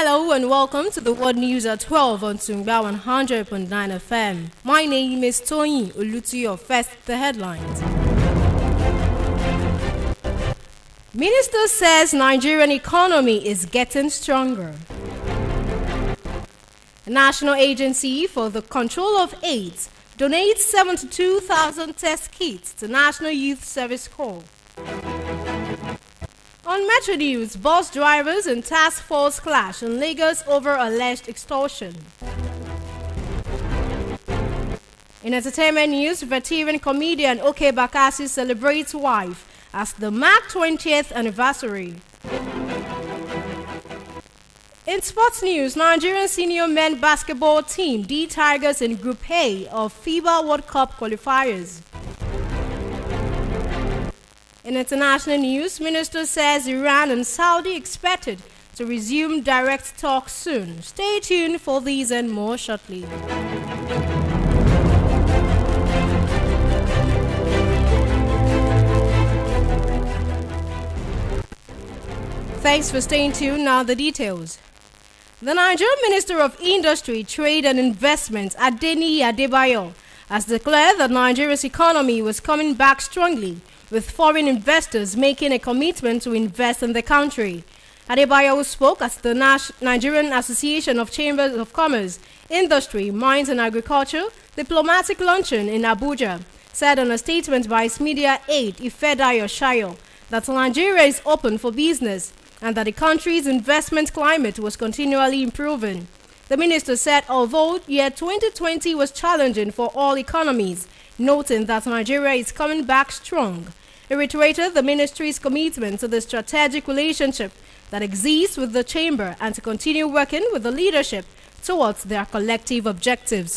Hello and welcome to the World News at 12 on Tungba 100.9 FM. My name is Tony Olutuyo. First, the headlines. Minister says Nigerian economy is getting stronger. The National Agency for the Control of AIDS donates 72,000 test kits to National Youth Service Corps. On Metro News, bus drivers and task force clash in Lagos over alleged extortion. In entertainment news, veteran comedian OK Bakassi celebrates wife as the MAC 20th anniversary. In sports news, Nigerian senior men basketball team D Tigers in Group A of FIBA World Cup qualifiers. In international news, Minister says Iran and Saudi expected to resume direct talks soon. Stay tuned for these and more shortly. Thanks for staying tuned. Now the details. The Nigerian Minister of Industry, Trade and Investment, Adeniyi Adebayo, has declared that Nigeria's economy was coming back strongly, with foreign investors making a commitment to invest in the country. Adebayo spoke at the Nigerian Association of Chambers of Commerce, Industry, Mines and Agriculture diplomatic luncheon in Abuja, said in a statement by its media aide Ifedayo Shayo that Nigeria is open for business and that the country's investment climate was continually improving. The minister said although year 2020 was challenging for all economies, noting that Nigeria is coming back strong. He reiterated the ministry's commitment to the strategic relationship that exists with the chamber and to continue working with the leadership towards their collective objectives.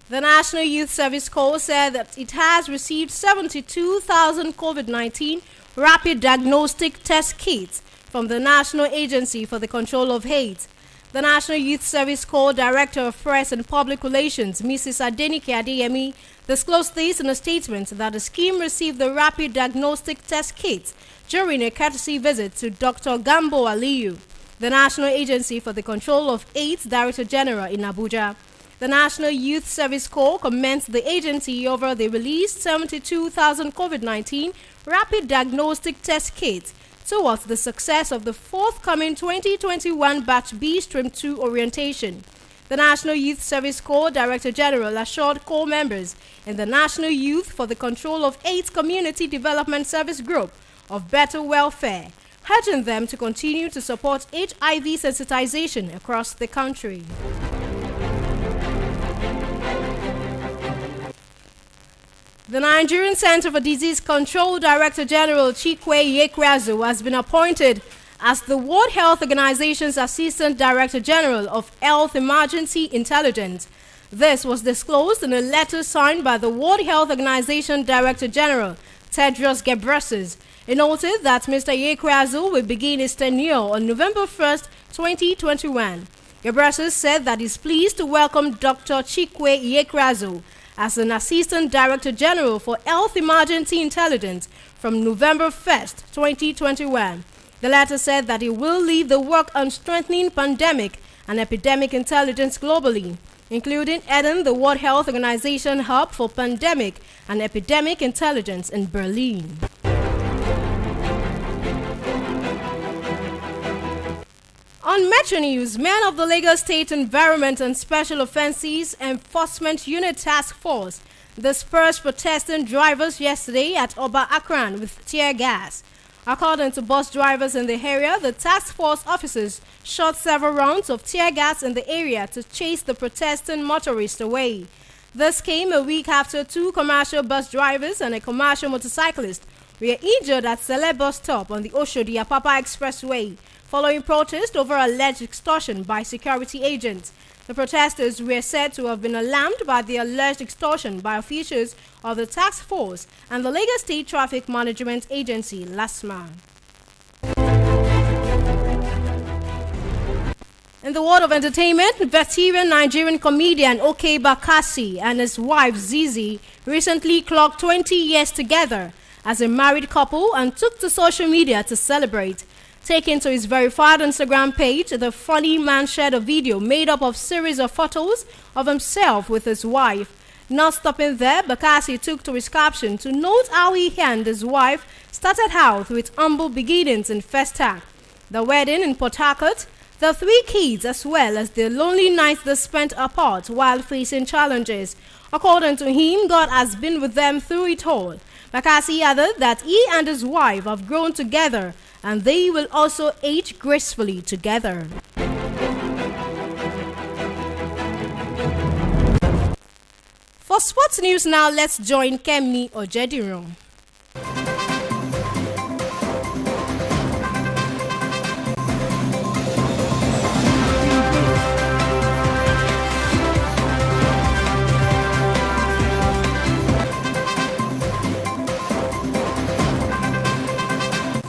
The National Youth Service Corps said that it has received 72,000 COVID-19 rapid diagnostic test kits from the National Agency for the Control of AIDS. The National Youth Service Corps Director of Press and Public Relations, Mrs. Adenike Adeyemi, disclosed this in a statement that the scheme received the rapid diagnostic test kits during a courtesy visit to Dr. Gambo Aliyu, the National Agency for the Control of AIDS Director General in Abuja. The National Youth Service Corps commended the agency over the released 72,000 COVID-19 rapid diagnostic test kits towards the success of the forthcoming 2021 Batch B Stream 2 orientation. The National Youth Service Corps Director General assured Corps members in the National Youth for the Control of AIDS Community Development Service Group of better welfare, urging them to continue to support HIV sensitization across the country. The Nigerian Center for Disease Control Director General Chikwe Yekwazu has been appointed as the World Health Organization's Assistant Director General of Health Emergency Intelligence. This was disclosed in a letter signed by the World Health Organization Director General Tedros Ghebreyesus. It noted that Mr. Yekwazu will begin his tenure on November 1st, 2021. Ghebreyesus said that he's pleased to welcome Dr. Chikwe Yekwazu as an Assistant Director General for Health Emergency Intelligence from November 1st, 2021. The letter said that he will lead the work on strengthening pandemic and epidemic intelligence globally, including heading the World Health Organization Hub for Pandemic and Epidemic Intelligence in Berlin. On Metro News, men of the Lagos State Environment and Special Offences Enforcement Unit Task Force dispersed protesting drivers yesterday at Oba Akran with tear gas. According to bus drivers in the area, the task force officers shot several rounds of tear gas in the area to chase the protesting motorists away. This came a week after two commercial bus drivers and a commercial motorcyclist were injured at Sele bus stop on the Oshodi-Apapa Expressway, following protest over alleged extortion by security agents. The protesters were said to have been alarmed by the alleged extortion by officials of the task force and the Lagos State Traffic Management Agency, LASMA. In the world of entertainment, veteran Nigerian comedian OK Bakassi and his wife Zizi recently clocked 20 years together as a married couple and took to social media to celebrate. Taken to his verified Instagram page, the funny man shared a video made up of series of photos of himself with his wife. Not stopping there, Bakassi took to his caption to note how he and his wife started out with humble beginnings in Festac, the wedding in Port Harcourt, the 3 kids, as well as the lonely nights they spent apart while facing challenges. According to him, God has been with them through it all. Bakassi added that he and his wife have grown together and they will also age gracefully together. For sports news now, let's join Kemi Ojediron.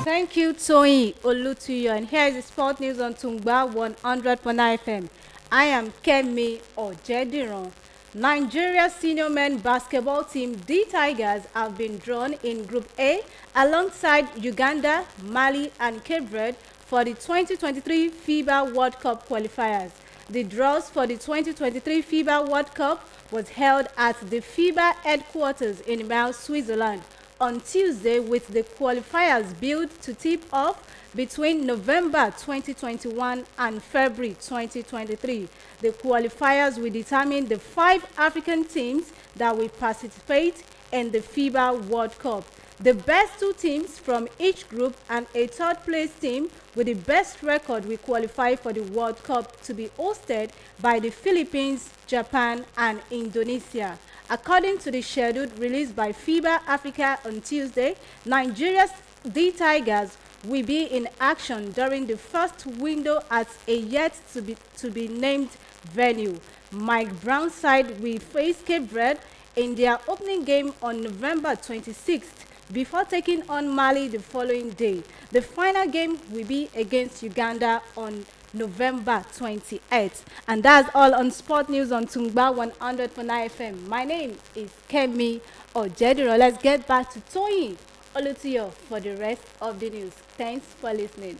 Thank you, Toyin Olutuyo. And here is the sport news on Tungba 100.9 FM. I am Kemi Ojediron. Nigeria's senior men basketball team, the Tigers, have been drawn in Group A alongside Uganda, Mali, and Cape Verde for the 2023 FIBA World Cup qualifiers. The draws for the 2023 FIBA World Cup was held at the FIBA headquarters in Mel, Switzerland on Tuesday, with the qualifiers billed to tip off between November 2021 and February 2023. The qualifiers will determine the 5 African teams that will participate in the FIBA World Cup. The best 2 teams from each group and a 3rd place team with the best record will qualify for the World Cup to be hosted by the Philippines, Japan, and Indonesia. According to the schedule released by FIBA Africa on Tuesday, Nigeria's The Tigers will be in action during the first window at a yet to be named venue. Mike Brown's side will face Cape Verde in their opening game on November 26th before taking on Mali the following day. The final game will be against Uganda on November 28th. And that's all on sport news on Tungba 100.9 FM. My name is Kemi Ojediro. Let's get back to Toyin Olutuyo for the rest of the news. Thanks for listening.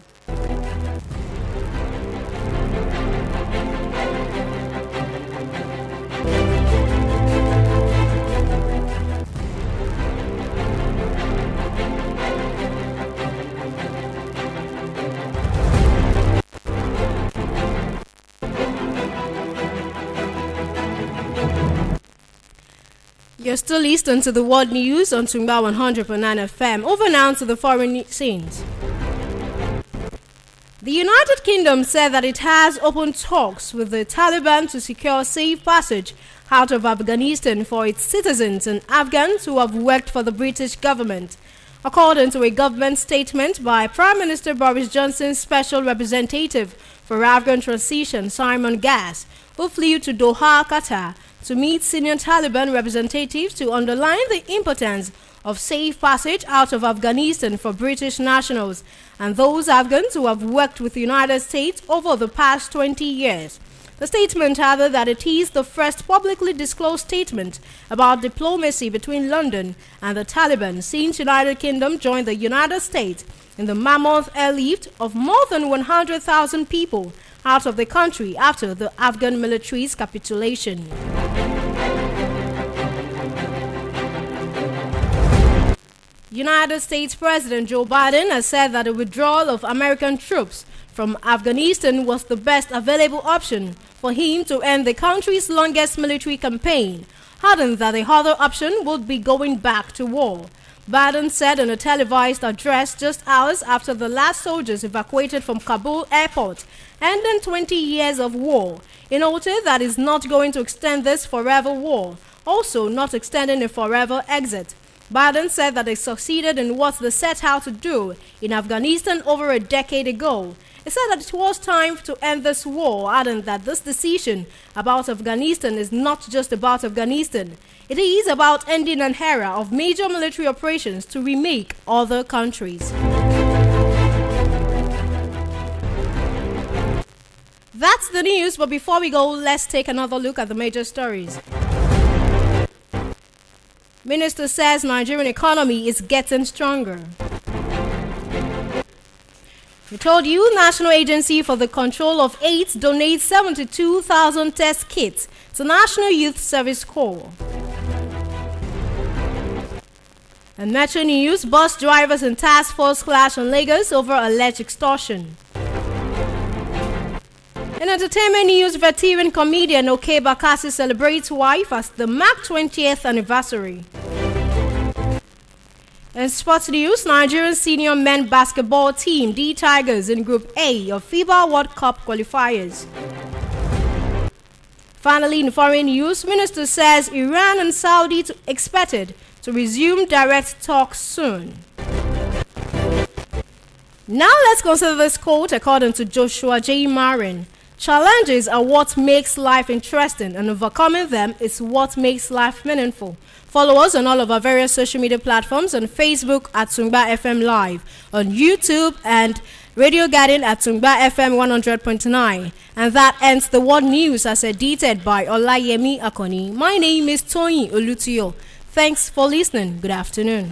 You're still listening to the world news on Tungba 100.9 FM. Over now to the foreign scenes. The United Kingdom said that it has opened talks with the Taliban to secure safe passage out of Afghanistan for its citizens and Afghans who have worked for the British government. According to a government statement by Prime Minister Boris Johnson's special representative for Afghan transition, Simon Gass, who flew to Doha, Qatar, to meet senior Taliban representatives to underline the importance of safe passage out of Afghanistan for British nationals and those Afghans who have worked with the United States over the past 20 years. The statement added that it is the first publicly disclosed statement about diplomacy between London and the Taliban since United Kingdom joined the United States in the mammoth airlift of more than 100,000 people out of the country after the Afghan military's capitulation. United States President Joe Biden has said that the withdrawal of American troops from Afghanistan was the best available option for him to end the country's longest military campaign, adding that the other option would be going back to war. Biden said in a televised address just hours after the last soldiers evacuated from Kabul airport, ending 20 years of war. He noted that he's not going to extend this forever war, also not extending a forever exit. Biden said that they succeeded in what they set out to do in Afghanistan over a decade ago. He said that it was time to end this war, adding that this decision about Afghanistan is not just about Afghanistan. It is about ending an era of major military operations to remake other countries. That's the news, but before we go, let's take another look at the major stories. Minister says Nigerian economy is getting stronger. We told you National Agency for the Control of AIDS donates 72,000 test kits to National Youth Service Corps. And Metro News, bus drivers and task force clash in Lagos over alleged extortion. In entertainment news, veteran comedian Oke Bakassi celebrates wife as the Mark 20th anniversary. In sports news, Nigerian senior men basketball team D Tigers in Group A of FIBA World Cup qualifiers. Finally, in foreign news, Minister says Iran and Saudi expected to resume direct talks soon. Now let's consider this quote according to Joshua J. Marin. Challenges are what makes life interesting, and overcoming them is what makes life meaningful. Follow us on all of our various social media platforms, on Facebook at Tungba FM Live, on YouTube and Radio Garden at Tungba FM 100.9. And that ends the World News as edited by Olayemi Akoni. My name is Tony Olutio. Thanks for listening. Good afternoon.